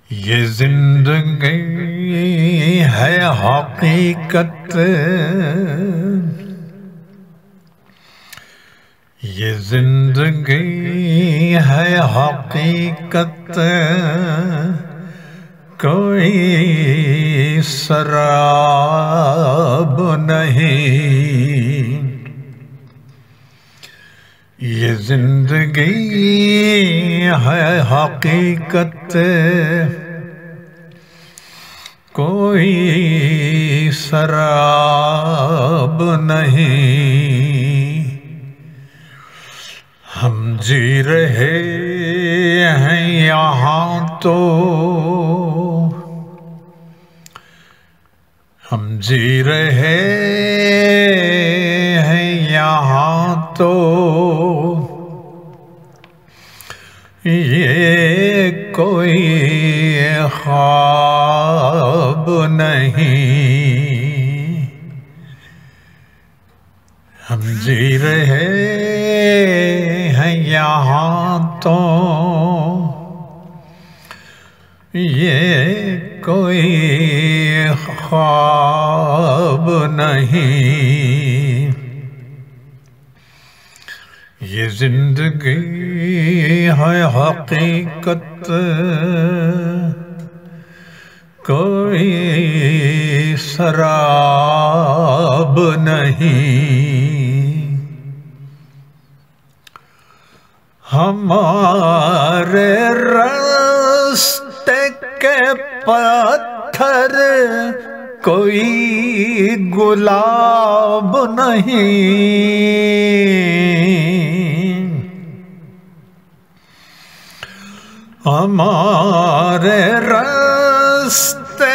یہ زندگی ہے حقیقت، یہ زندگی ہے حقیقت، کوئی سراب نہیں۔ یہ زندگی ہے حقیقت، کوئی سراب نہیں۔ ہم جی رہے ہیں یہاں تو، ہم جی رہے ہیں یہاں تو، یہ کوئی خواب نہیں۔ ہم جی رہے ہیں یہاں تو، یہ کوئی خواب نہیں۔ یہ زندگی ہے حقیقت، کوئی سراب نہیں۔ ہمارے راستے کے پتھر کوئی گلاب نہیں۔ ہمارے راستے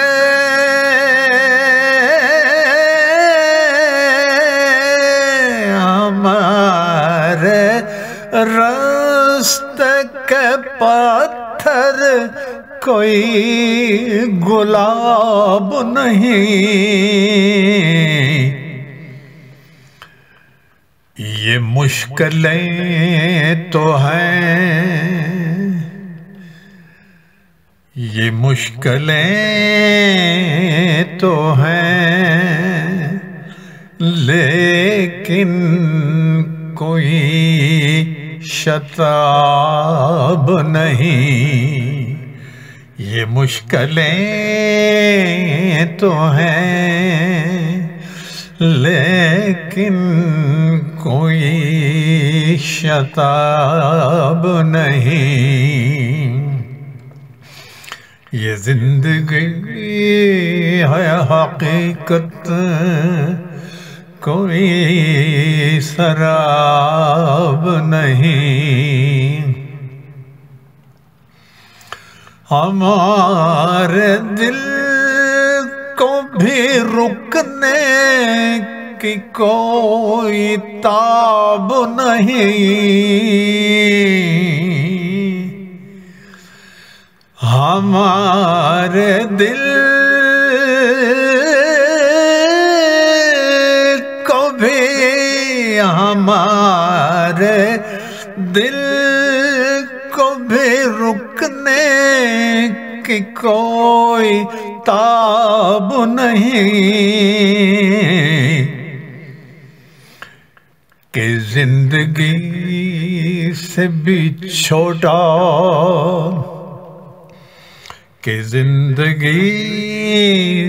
کے پتھر کوئی گلاب نہیں۔ یہ مشکلیں تو ہیں، یہ مشکلیں تو ہیں، لیکن کوئی شتاب نہیں۔ یہ مشکلیں تو ہیں، لیکن کوئی شتاب نہیں۔ یہ زندگی ہے حقیقت، کوئی سراب نہیں۔ ہمارے دل کو بھی رکنے کی کوئی تاب نہیں۔ ہمارے دل کو بھی، ہمارے دل کو بھی رکنے کی کوئی تاب نہیں۔ کہ زندگی سے بھی چھوٹا، کہ زندگی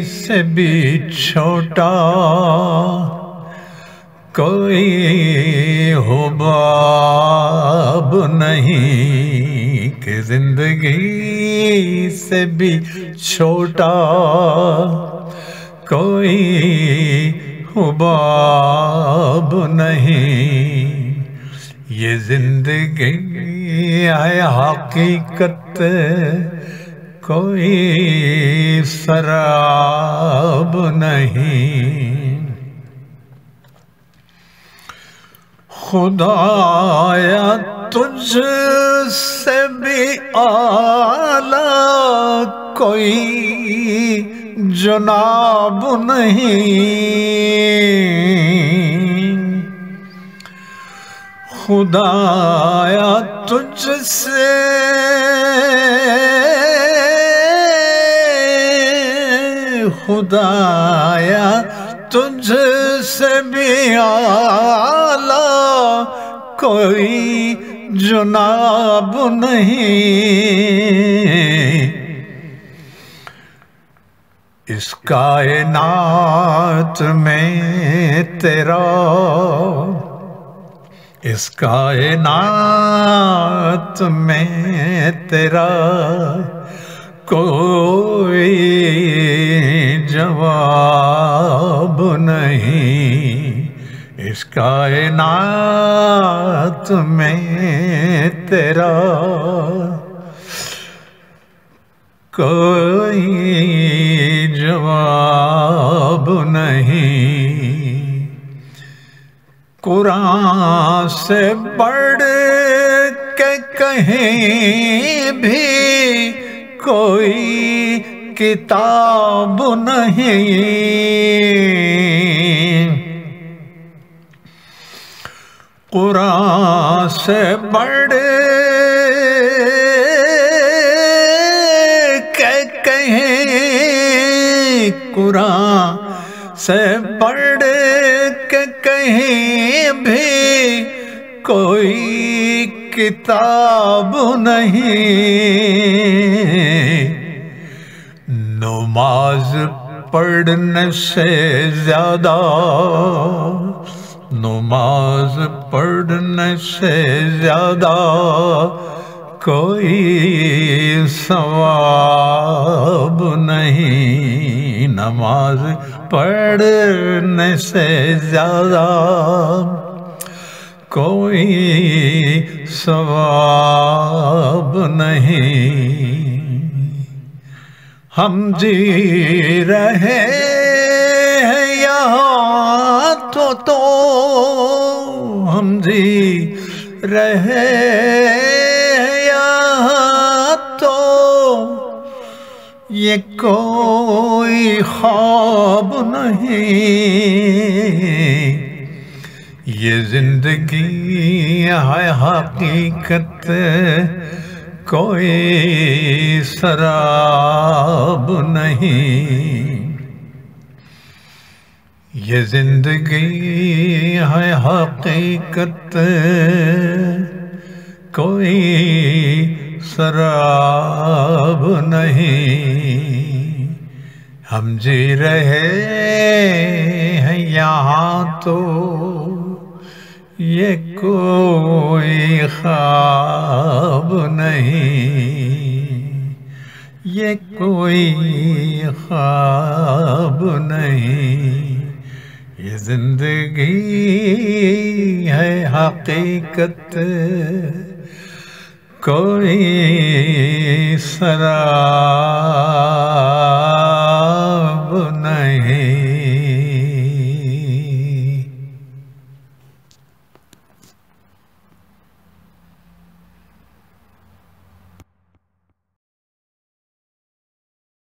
سے بھی چھوٹا کوئی حباب نہیں۔ کہ زندگی سے بھی چھوٹا کوئی حباب نہیں۔ یہ زندگی ہے حقیقت، کوئی سراب نہیں۔ خدایا تجھ سے بھی اعلیٰ کوئی جناب نہیں۔ خدایا تجھ سے خدایا تجھ سے بھی اعلیٰ کوئی جناب نہیں، اس کائنات میں تیرا، اس کائنات میں تیرا کوئی جواب نہیں، اس کائنات میں تیرا کوئی جواب نہیں۔ قرآن سے بڑھ کے کہیں بھی کوئی کتاب نہیں، قرآن سے بڑھ کے کہیں، قرآن سے بڑھ کے کہیں بھی کوئی کتاب نہیں، نماز پڑھنے سے زیادہ، نماز پڑھنے سے زیادہ کوئی ثواب نہیں، نماز پڑھنے سے زیادہ کوئی ثواب نہیں۔ ہم جی رہے ہیں یہاں تو ہم جی رہے ہیں یہاں تو یہ کوئی خواب نہیں، یہ زندگی ہے حقیقت کوئی سراب نہیں، یہ زندگی ہے حقیقت کوئی سراب نہیں، ہم جی رہے ہیں یہاں تو یہ کوئی خواب نہیں، یہ کوئی خواب نہیں، یہ زندگی ہے حقیقت کوئی سراب